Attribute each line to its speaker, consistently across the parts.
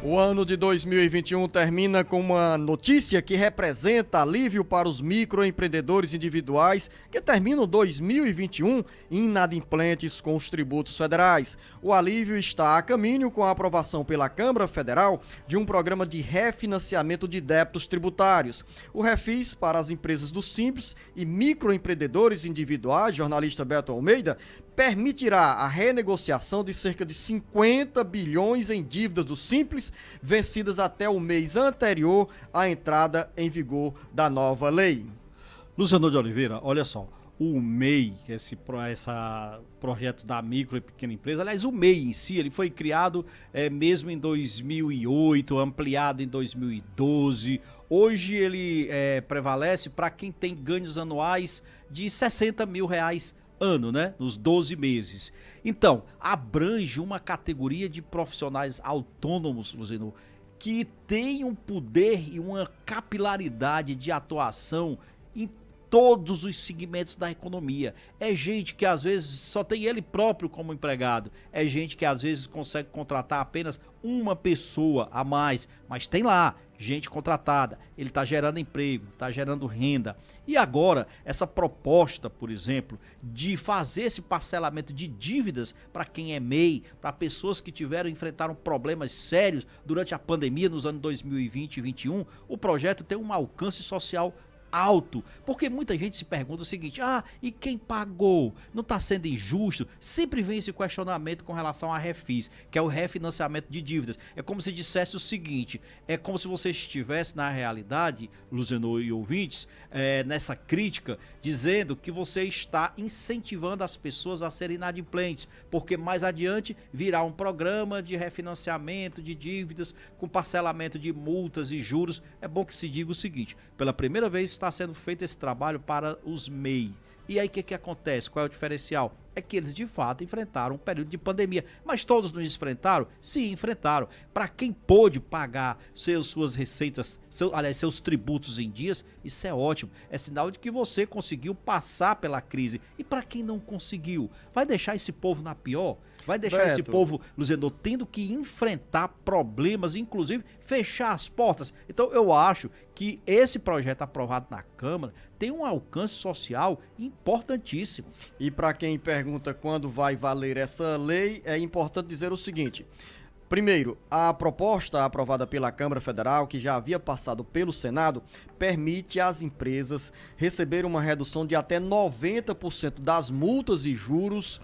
Speaker 1: O ano de 2021 termina com uma notícia que representa alívio para os microempreendedores individuais que terminam 2021 inadimplentes com os tributos federais. O alívio está a caminho com a aprovação pela Câmara Federal de um programa de refinanciamento de débitos tributários. O refis para as empresas do Simples e microempreendedores individuais, jornalista Beto Almeida, permitirá a renegociação de cerca de 50 bilhões em dívidas do Simples, vencidas até o mês anterior à entrada em vigor da nova lei.
Speaker 2: Luciano de Oliveira, olha só, o MEI, esse projeto da micro e pequena empresa, aliás, o MEI em si, ele foi criado mesmo em 2008, ampliado em 2012. Hoje ele prevalece para quem tem ganhos anuais de R$60 mil ano, né? Nos 12 meses. Então, abrange uma categoria de profissionais autônomos, Luciano, que tem um poder e uma capilaridade de atuação em todos os segmentos da economia. É gente que às vezes só tem ele próprio como empregado. É gente que às vezes consegue contratar apenas uma pessoa a mais, mas tem lá gente contratada, ele está gerando emprego, está gerando renda. E agora, essa proposta, por exemplo, de fazer esse parcelamento de dívidas para quem é MEI, para pessoas que enfrentaram problemas sérios durante a pandemia nos anos 2020 e 2021, o projeto tem um alcance social alto, porque muita gente se pergunta o seguinte: e quem pagou? Não está sendo injusto? Sempre vem esse questionamento com relação a refis, que é o refinanciamento de dívidas. É como se dissesse o seguinte, é como se você estivesse na realidade, Luciano e ouvintes, nessa crítica, dizendo que você está incentivando as pessoas a serem inadimplentes, porque mais adiante virá um programa de refinanciamento de dívidas com parcelamento de multas e juros. É bom que se diga o seguinte: pela primeira vez está sendo feito esse trabalho para os MEI. E aí o que acontece? Qual é o diferencial? É que eles de fato enfrentaram um período de pandemia. Mas todos nos enfrentaram? Sim, enfrentaram. Para quem pôde pagar suas receitas, seus tributos em dias, isso é ótimo. É sinal de que você conseguiu passar pela crise. E para quem não conseguiu, vai deixar esse povo na pior? Vai deixar esse povo, Luciano, tendo que enfrentar problemas, inclusive fechar as portas. Então eu acho que esse projeto aprovado na Câmara tem um alcance social importantíssimo.
Speaker 1: E para quem pergunta quando vai valer essa lei, é importante dizer o seguinte: primeiro, a proposta aprovada pela Câmara Federal, que já havia passado pelo Senado, permite às empresas receber uma redução de até 90% das multas e juros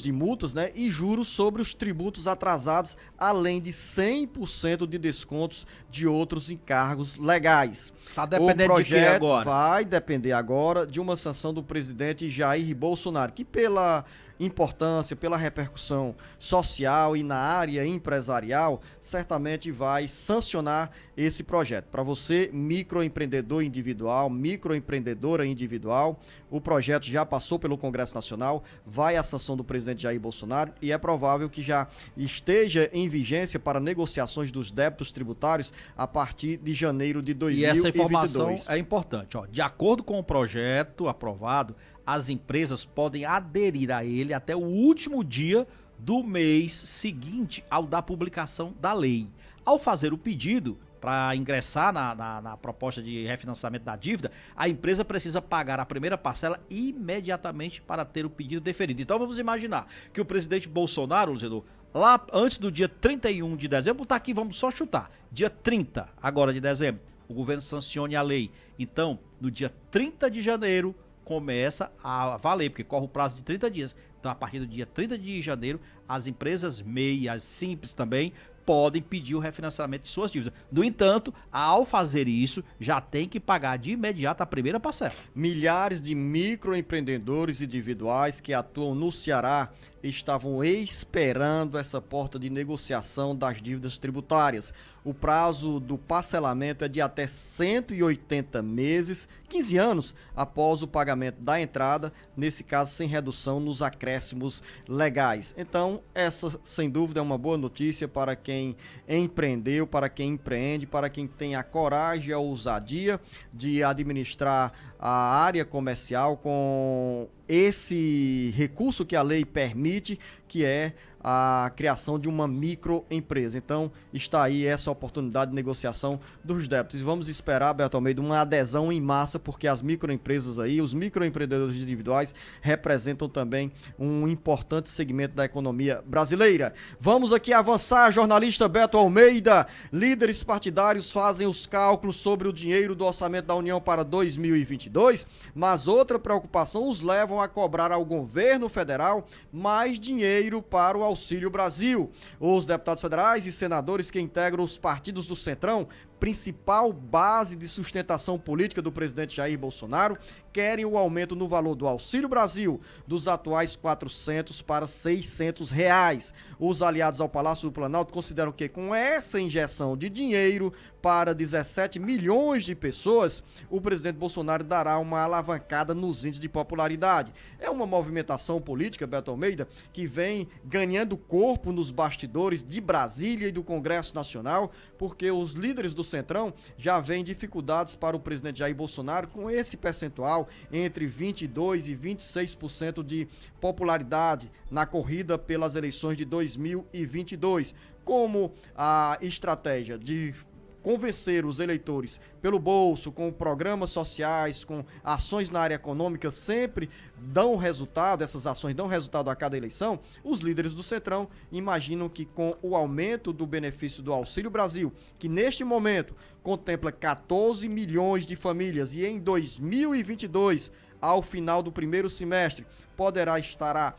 Speaker 1: de multas, né, e juros sobre os tributos atrasados, além de 100% de descontos de outros encargos legais.
Speaker 2: Tá dependendo de quê agora?
Speaker 1: Vai depender agora de uma sanção do presidente Jair Bolsonaro, que pela importância, pela repercussão social e na área empresarial, certamente vai sancionar esse projeto. Para você, microempreendedor individual, microempreendedora individual, o projeto já passou pelo Congresso Nacional, vai à sanção do presidente Jair Bolsonaro e é provável que já esteja em vigência para negociações dos débitos tributários a partir de janeiro de 2022.
Speaker 2: E essa informação é importante. De acordo com o projeto aprovado, as empresas podem aderir a ele até o último dia do mês seguinte ao da publicação da lei. Ao fazer o pedido para ingressar na proposta de refinanciamento da dívida, a empresa precisa pagar a primeira parcela imediatamente para ter o pedido deferido. Então vamos imaginar que o presidente Bolsonaro, Luciano, lá antes do dia 31 de dezembro, tá aqui, vamos só chutar, dia 30 agora de dezembro, o governo sancione a lei. Então, no dia 30 de janeiro, começa a valer, porque corre o prazo de 30 dias. Então, a partir do dia 30 de janeiro, as empresas MEI, as Simples também, podem pedir o refinanciamento de suas dívidas. No entanto, ao fazer isso, já tem que pagar de imediato a primeira parcela.
Speaker 1: Milhares de microempreendedores individuais que atuam no Ceará estavam esperando essa porta de negociação das dívidas tributárias. O prazo do parcelamento é de até 180 meses, 15 anos após o pagamento da entrada, nesse caso sem redução nos acréscimos legais. Então, essa sem dúvida é uma boa notícia para quem empreendeu, para quem empreende, para quem tem a coragem e a ousadia de administrar a área comercial com esse recurso que a lei permite, que é a criação de uma microempresa. Então, está aí essa oportunidade de negociação dos débitos. E vamos esperar, Beto Almeida, uma adesão em massa, porque as microempresas aí, os microempreendedores individuais, representam também um importante segmento da economia brasileira. Vamos aqui avançar, jornalista Beto Almeida. Líderes partidários fazem os cálculos sobre o dinheiro do orçamento da União para 2022, mas outra preocupação os levam a cobrar ao governo federal mais dinheiro para o Auxílio Brasil. Os deputados federais e senadores que integram os partidos do Centrão, principal base de sustentação política do presidente Jair Bolsonaro, querem o aumento no valor do Auxílio Brasil dos atuais R$400 para R$600. Os aliados ao Palácio do Planalto consideram que com essa injeção de dinheiro para 17 milhões de pessoas, o presidente Bolsonaro dará uma alavancada nos índices de popularidade. É uma movimentação política, Beto Almeida, que vem ganhando corpo nos bastidores de Brasília e do Congresso Nacional, porque os líderes do Centrão já vêm dificuldades para o presidente Jair Bolsonaro com esse percentual entre 22% e 26% de popularidade na corrida pelas eleições de 2022. Como a estratégia de convencer os eleitores pelo bolso, com programas sociais, com ações na área econômica, sempre dão resultado, essas ações dão resultado a cada eleição, os líderes do Centrão imaginam que com o aumento do benefício do Auxílio Brasil, que neste momento contempla 14 milhões de famílias e em 2022, ao final do primeiro semestre, poderá estar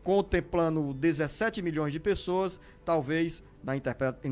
Speaker 1: contemplando 17 milhões de pessoas, talvez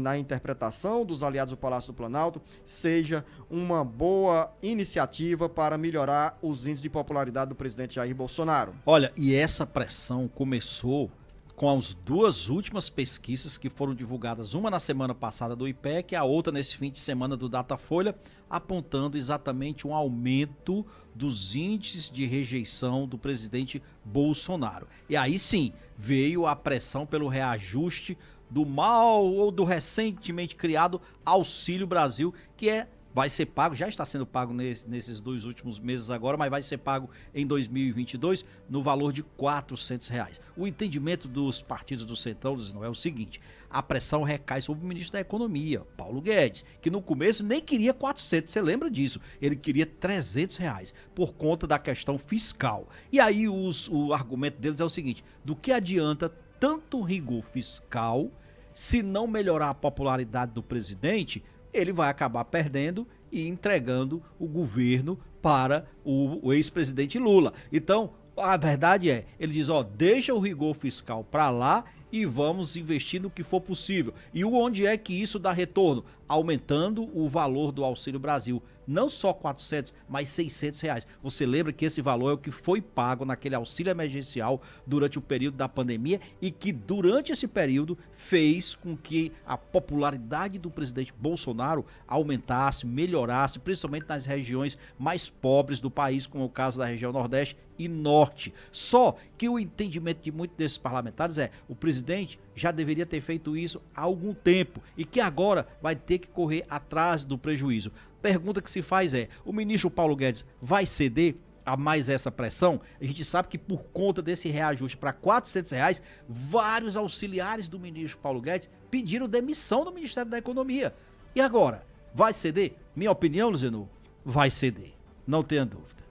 Speaker 1: na interpretação dos aliados do Palácio do Planalto, seja uma boa iniciativa para melhorar os índices de popularidade do presidente Jair Bolsonaro.
Speaker 2: Olha, e essa pressão começou com as duas últimas pesquisas que foram divulgadas, uma na semana passada do IPEC e a outra nesse fim de semana do Datafolha, apontando exatamente um aumento dos índices de rejeição do presidente Bolsonaro. E aí sim, veio a pressão pelo reajuste do mal ou do recentemente criado Auxílio Brasil, que vai ser pago, já está sendo pago nesses 2 últimos meses agora, mas vai ser pago em 2022 no valor de R$400. O entendimento dos partidos do Centrão não é o seguinte: a pressão recai sobre o ministro da Economia, Paulo Guedes, que no começo nem queria 400, você lembra disso? Ele queria R$300 por conta da questão fiscal. E aí o argumento deles é o seguinte: do que adianta tanto rigor fiscal se não melhorar a popularidade do presidente? Ele vai acabar perdendo e entregando o governo para o ex-presidente Lula. Então, a verdade é, ele diz, deixa o rigor fiscal para lá e vamos investir no que for possível. E onde é que isso dá retorno? Aumentando o valor do Auxílio Brasil. Não só 400, mas 600 reais. Você lembra que esse valor é o que foi pago naquele auxílio emergencial durante o período da pandemia e que durante esse período fez com que a popularidade do presidente Bolsonaro aumentasse, melhorasse, principalmente nas regiões mais pobres do país, como é o caso da região Nordeste e Norte. Só que o entendimento de muitos desses parlamentares é: o presidente já deveria ter feito isso há algum tempo e que agora vai ter que correr atrás do prejuízo. Pergunta que se faz é: o ministro Paulo Guedes vai ceder a mais essa pressão? A gente sabe que por conta desse reajuste para R$400, vários auxiliares do ministro Paulo Guedes pediram demissão do Ministério da Economia. E agora? Vai ceder? Minha opinião, Luziano, vai ceder. Não tenha dúvida.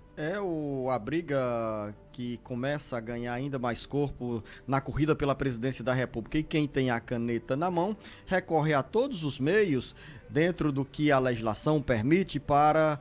Speaker 1: A briga que começa a ganhar ainda mais corpo na corrida pela presidência da República, e quem tem a caneta na mão recorre a todos os meios dentro do que a legislação permite para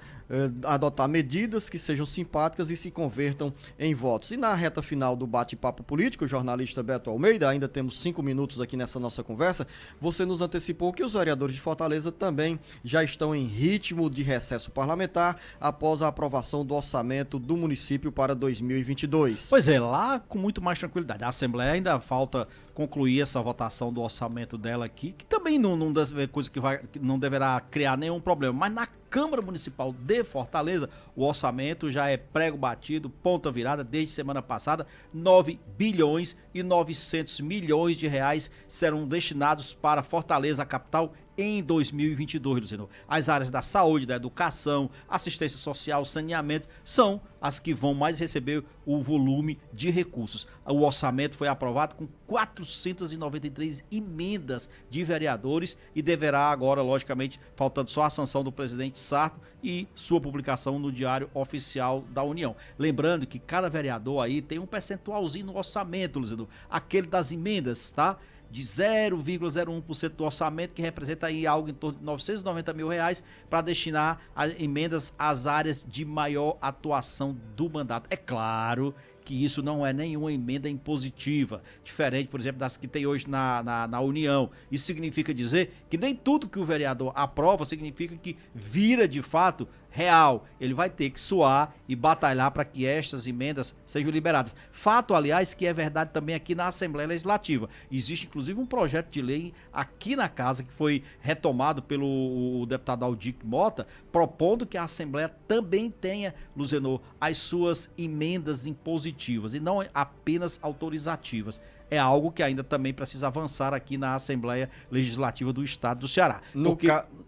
Speaker 1: adotar medidas que sejam simpáticas e se convertam em votos. E na reta final do bate-papo político, o jornalista Beto Almeida, ainda temos 5 minutos aqui nessa nossa conversa, você nos antecipou que os vereadores de Fortaleza também já estão em ritmo de recesso parlamentar após a aprovação do orçamento do município para 2022.
Speaker 2: Pois é, lá com muito mais tranquilidade. A Assembleia ainda falta concluir essa votação do orçamento dela aqui, que também não deve coisa que não deverá criar nenhum problema, mas na Câmara Municipal de Fortaleza, o orçamento já é prego batido, ponta virada, desde semana passada, 9 bilhões e 900 milhões de reais serão destinados para Fortaleza, a capital, em 2022, Luciano. As áreas da saúde, da educação, assistência social, saneamento, são as que vão mais receber o volume de recursos. O orçamento foi aprovado com 493 emendas de vereadores e deverá agora, logicamente, faltando só a sanção do presidente Sarto e sua publicação no Diário Oficial da União. Lembrando que cada vereador aí tem um percentualzinho no orçamento, Luciano, aquele das emendas, tá? De 0,01% do orçamento, que representa aí algo em torno de 990 mil reais para destinar a emendas às áreas de maior atuação do mandato. É claro que isso não é nenhuma emenda impositiva, diferente, por exemplo, das que tem hoje na União. Isso significa dizer que nem tudo que o vereador aprova significa que vira de fato real. Ele vai ter que suar e batalhar para que estas emendas sejam liberadas. Fato, aliás, que é verdade também aqui na Assembleia Legislativa. Existe, inclusive, um projeto de lei aqui na casa que foi retomado pelo deputado Aldir Mota, propondo que a Assembleia também tenha, Luzenor, as suas emendas impositivas e não apenas autorizativas. É algo que ainda também precisa avançar aqui na Assembleia Legislativa do Estado do Ceará.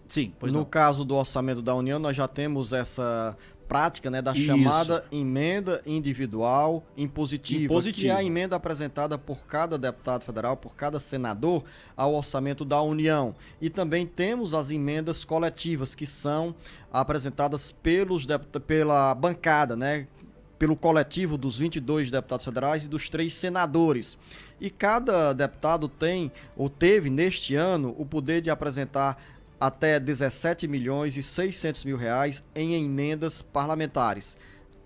Speaker 2: Sim, pois
Speaker 1: no
Speaker 2: não.
Speaker 1: caso do orçamento da União, nós já temos essa prática, né, da chamada emenda individual impositiva, que é a emenda apresentada por cada deputado federal, por cada senador ao orçamento da União. E também temos as emendas coletivas, que são apresentadas pela bancada, né, pelo coletivo dos 22 deputados federais e dos 3 senadores. E cada deputado tem, ou teve neste ano, o poder de apresentar até 17 milhões e 600 mil reais em emendas parlamentares.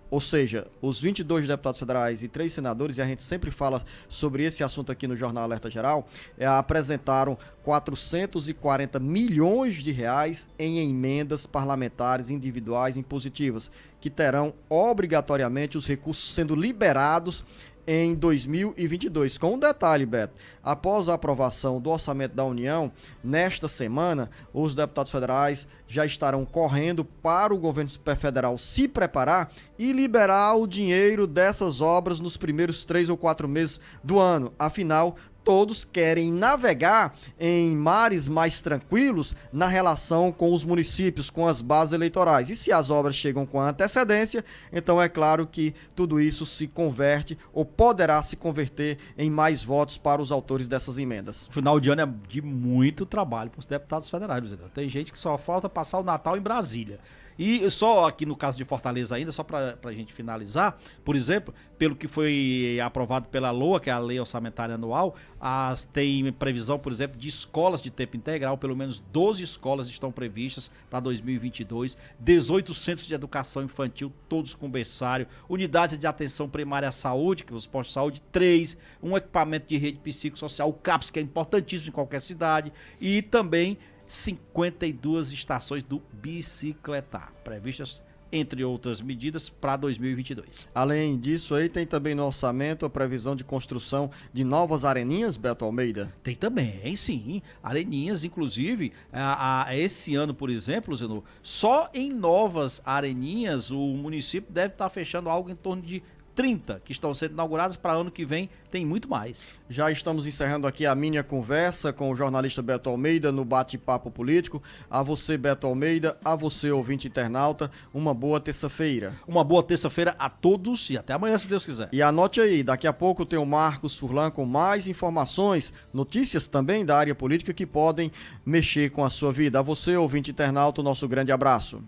Speaker 1: Ou seja, os 22 deputados federais e 3 senadores, e a gente sempre fala sobre esse assunto aqui no Jornal Alerta Geral, apresentaram 440 milhões de reais em emendas parlamentares individuais impositivas, que terão obrigatoriamente os recursos sendo liberados em 2022. Com um detalhe, Beto, após a aprovação do orçamento da União, nesta semana, os deputados federais já estarão correndo para o governo federal se preparar e liberar o dinheiro dessas obras nos primeiros 3 ou 4 meses do ano. Afinal, todos querem navegar em mares mais tranquilos na relação com os municípios, com as bases eleitorais. E se as obras chegam com antecedência, então é claro que tudo isso se converte ou poderá se converter em mais votos para os autores dessas emendas.
Speaker 2: O final de ano é de muito trabalho para os deputados federais. Tem gente que só falta passar o Natal em Brasília. E só aqui no caso de Fortaleza ainda, só para a gente finalizar, por exemplo, pelo que foi aprovado pela LOA, que é a Lei Orçamentária Anual, tem previsão, por exemplo, de escolas de tempo integral, pelo menos 12 escolas estão previstas para 2022, 18 centros de educação infantil, todos com berçário, unidades de atenção primária à saúde, que os postos de saúde, 3, um equipamento de rede psicossocial, o CAPS, que é importantíssimo em qualquer cidade, e também 52 estações do bicicletar, previstas, entre outras medidas, para 2022.
Speaker 1: Além disso, aí tem também no orçamento a previsão de construção de novas areninhas, Beto Almeida?
Speaker 2: Tem também, sim, areninhas, inclusive, esse ano, por exemplo, Zenô, só em novas areninhas o município deve estar fechando algo em torno de 30 que estão sendo inauguradas. Para ano que vem tem muito mais.
Speaker 1: Já estamos encerrando aqui a minha conversa com o jornalista Beto Almeida no Bate-Papo Político. A você, Beto Almeida, a você, ouvinte internauta, uma boa terça-feira.
Speaker 2: Uma boa terça-feira a todos e até amanhã, se Deus quiser.
Speaker 1: E anote aí, daqui a pouco tem o Marcos Furlan com mais informações, notícias também da área política que podem mexer com a sua vida. A você, ouvinte internauta, o nosso grande abraço.